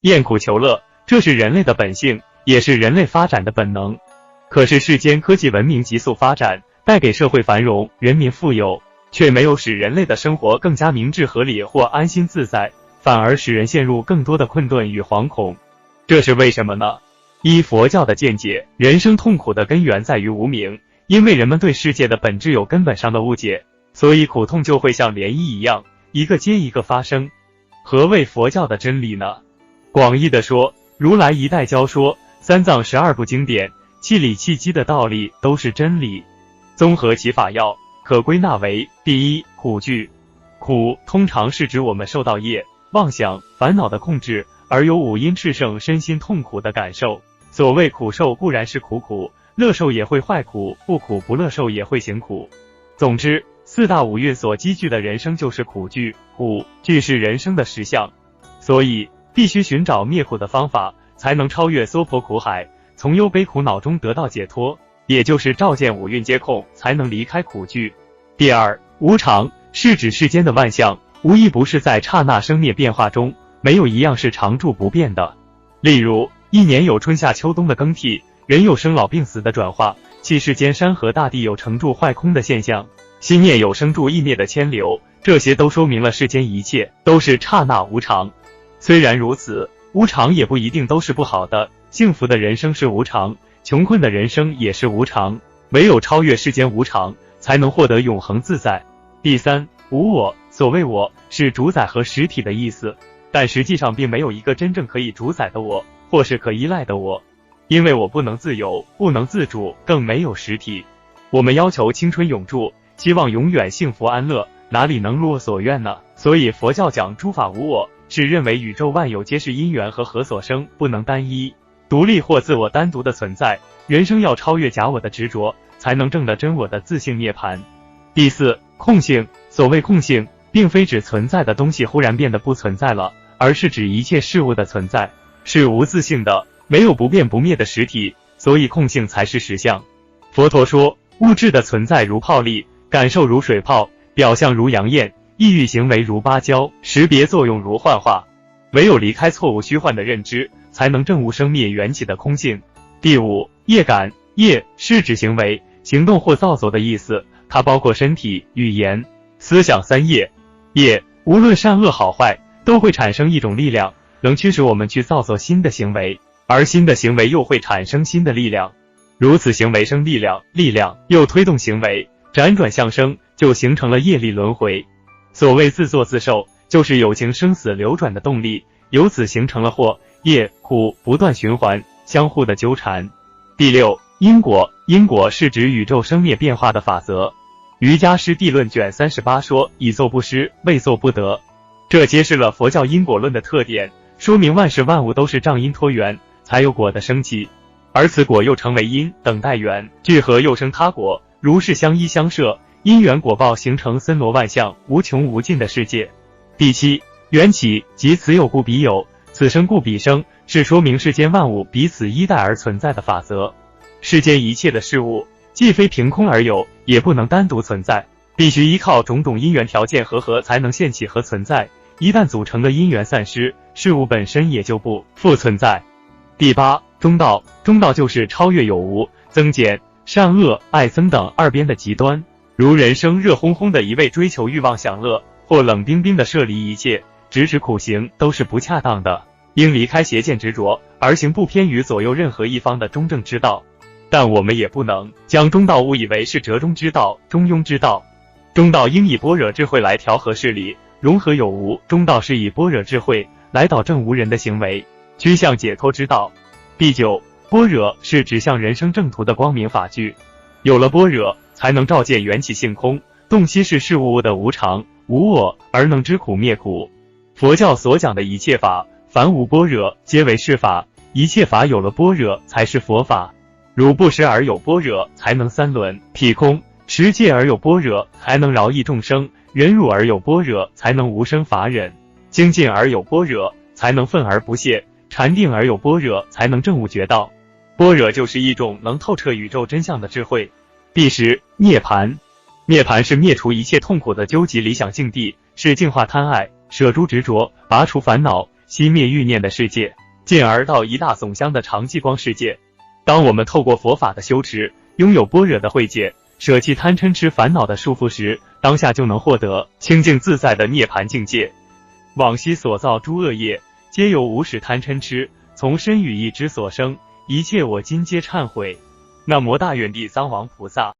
厌苦求乐，这是人类的本性，也是人类发展的本能。可是世间科技文明急速发展，带给社会繁荣，人民富有，却没有使人类的生活更加明智合理或安心自在，反而使人陷入更多的困顿与惶恐。这是为什么呢？依佛教的见解，人生痛苦的根源在于无明，因为人们对世界的本质有根本上的误解，所以苦痛就会像涟漪一样，一个接一个发生。何谓佛教的真理呢？广义的说，如来一代教说，三藏12部经典，气理气机的道理都是真理。综合其法要，可归纳为：第一，苦惧。苦通常是指我们受到业、妄想、烦恼的控制，而有五阴炽盛，身心痛苦的感受。所谓苦受固然是苦，乐受也会坏苦，不苦不乐受也会行苦。总之，四大五蕴所积聚的人生就是苦惧，苦惧是人生的实相，所以必须寻找灭苦的方法，才能超越娑婆苦海，从忧悲苦恼中得到解脱，也就是照见五蕴皆空，才能离开苦惧。第二，无常是指世间的万象，无一不是在刹那生灭变化中，没有一样是常住不变的。例如，一年有春夏秋冬的更替，人有生老病死的转化，气世间山河大地有成住坏空的现象，心念有生住意灭的牵流，这些都说明了世间一切都是刹那无常。虽然如此，无常也不一定都是不好的，幸福的人生是无常，穷困的人生也是无常，唯有超越世间无常，才能获得永恒自在。第三，无我。所谓我，是主宰和实体的意思，但实际上并没有一个真正可以主宰的我，或是可依赖的我，因为我不能自由，不能自主，更没有实体。我们要求青春永驻，希望永远幸福安乐，哪里能如我所愿呢？所以佛教讲诸法无我，是认为宇宙万有皆是因缘和合所生，不能单一、独立或自我单独的存在。人生要超越假我的执着，才能证得真我的自性涅槃。第四，空性。所谓空性，并非指存在的东西忽然变得不存在了，而是指一切事物的存在是无自性的，没有不变不灭的实体，所以空性才是实相。佛陀说，物质的存在如泡粒，感受如水泡，表象如阳焰，意欲行为如芭蕉，识别作用如幻化。唯有离开错误虚幻的认知，才能证悟生灭缘起的空性。第五，业感。业是指行为、行动或造作的意思，它包括身体、语言、思想三业。业无论善恶好坏，都会产生一种力量，能驱使我们去造作新的行为，而新的行为又会产生新的力量。如此行为生力量，力量又推动行为，辗转相生，就形成了业力轮回。所谓自作自受，就是有情生死流转的动力，由此形成了祸、业、苦不断循环，相互的纠缠。第六，因果。因果是指宇宙生灭变化的法则。瑜伽师地论卷38说，以作不失，未作不得。这揭示了佛教因果论的特点，说明万事万物都是仗因托缘，才有果的升起，而此果又成为因，等待缘，聚合又生他果，如是相依相摄，因缘果报形成森罗万象，无穷无尽的世界。第七，缘起，即此有故彼有，此生故彼生，是说明世间万物彼此依赖而存在的法则。世间一切的事物，既非凭空而有，也不能单独存在，必须依靠种种因缘条件和合才能现起和存在。一旦组成的因缘散失，事物本身也就不复存在。第八，中道。中道就是超越有无、增减、善恶、爱憎等二边的极端。如人生热烘烘的一味追求欲望享乐，或冷冰冰的舍离一切，直指苦行，都是不恰当的。应离开邪见执着，而行不偏于左右任何一方的中正之道。但我们也不能将中道误以为是折中之道、中庸之道。中道应以般若智慧来调和事理，融合有无。中道是以般若智慧来导正无人的行为，趋向解脱之道。第九，般若是指向人生正途的光明法具。有了般若，才能照见缘起性空，洞悉是事物的无常、无我，而能知苦灭苦。佛教所讲的一切法，凡无般若，皆为是法。一切法有了般若，才是佛法。如不施而有般若，才能三轮体空；持戒而有般若，才能饶益众生；忍辱而有般若，才能无生法忍；精进而有般若，才能愤而不懈；禅定而有般若，才能证悟觉道。般若就是一种能透彻宇宙真相的智慧。第十，涅槃。涅槃是灭除一切痛苦的究极理想境地，是净化贪爱，舍诸执着，拔除烦恼，熄灭欲念的世界，进而到一大总香的长寂光世界。当我们透过佛法的修持，拥有般若的慧见，舍弃贪嗔痴烦恼的束缚时，当下就能获得清净自在的涅槃境界。往昔所造诸恶业，皆由无始贪嗔痴从身语意之所生，一切我今皆忏悔。南无大愿地藏王菩萨。